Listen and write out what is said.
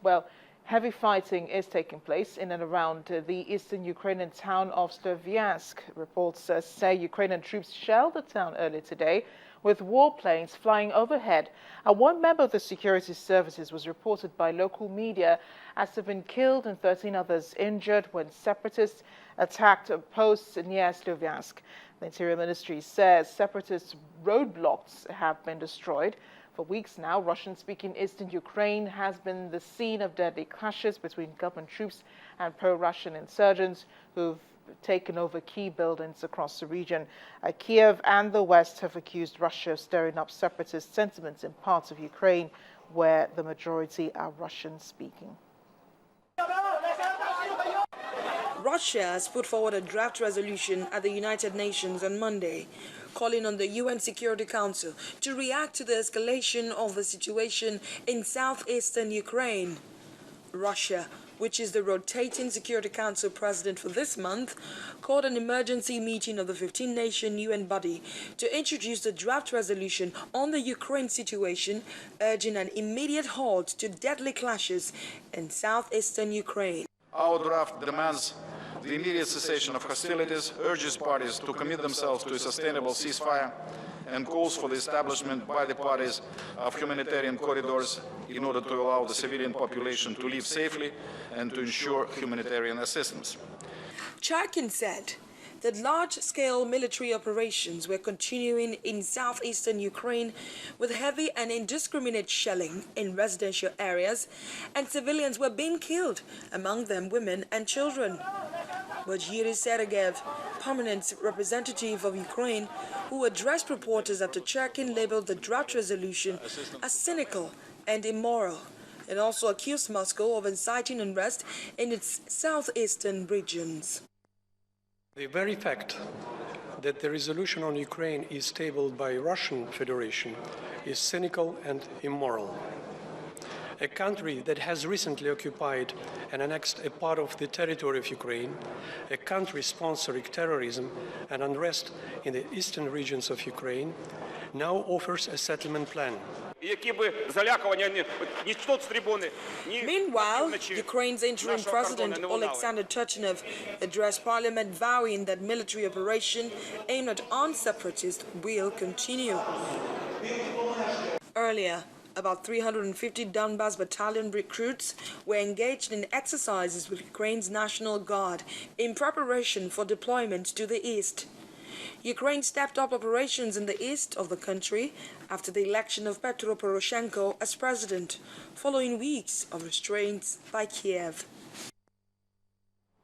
Well, heavy fighting is taking place in and around the eastern Ukrainian town of Sloviansk. Reports say Ukrainian troops shelled the town earlier today with warplanes flying overhead. One member of the security services was reported by local media as to have been killed and 13 others injured when separatists attacked posts near Sloviansk. The Interior Ministry says separatist roadblocks have been destroyed. For weeks now, Russian-speaking eastern Ukraine has been the scene of deadly clashes between government troops and pro-Russian insurgents who've taken over key buildings across the region. Kiev and the West have accused Russia of stirring up separatist sentiments in parts of Ukraine where the majority are Russian-speaking. Russia has put forward a draft resolution at the United Nations on Monday, calling on the UN Security Council to react to the escalation of the situation in southeastern Ukraine. Russia, which is the rotating Security Council president for this month, called an emergency meeting of the 15-nation UN body to introduce the draft resolution on the Ukraine situation, urging an immediate halt to deadly clashes in southeastern Ukraine. Our draft demands the immediate cessation of hostilities, urges parties to commit themselves to a sustainable ceasefire, and calls for the establishment by the parties of humanitarian corridors in order to allow the civilian population to live safely and to ensure humanitarian assistance. Charkin said that large-scale military operations were continuing in southeastern Ukraine with heavy and indiscriminate shelling in residential areas, and civilians were being killed, among them women and children. But Yuri Sergeyev, permanent representative of Ukraine, who addressed reporters after Charkin labeled the draft resolution as cynical and immoral, and also accused Moscow of inciting unrest in its southeastern regions. The very fact that the resolution on Ukraine is tabled by Russian Federation is cynical and immoral. A country that has recently occupied and annexed a part of the territory of Ukraine, a country sponsoring terrorism and unrest in the eastern regions of Ukraine, now offers a settlement plan. Meanwhile, Ukraine's interim president, Alexander Turchinov, addressed parliament vowing that military operation aimed at armed separatists will continue. Earlier, about 350 Donbas battalion recruits were engaged in exercises with Ukraine's National Guard in preparation for deployment to the east. Ukraine stepped up operations in the east of the country after the election of Petro Poroshenko as president, following weeks of restraints by Kiev.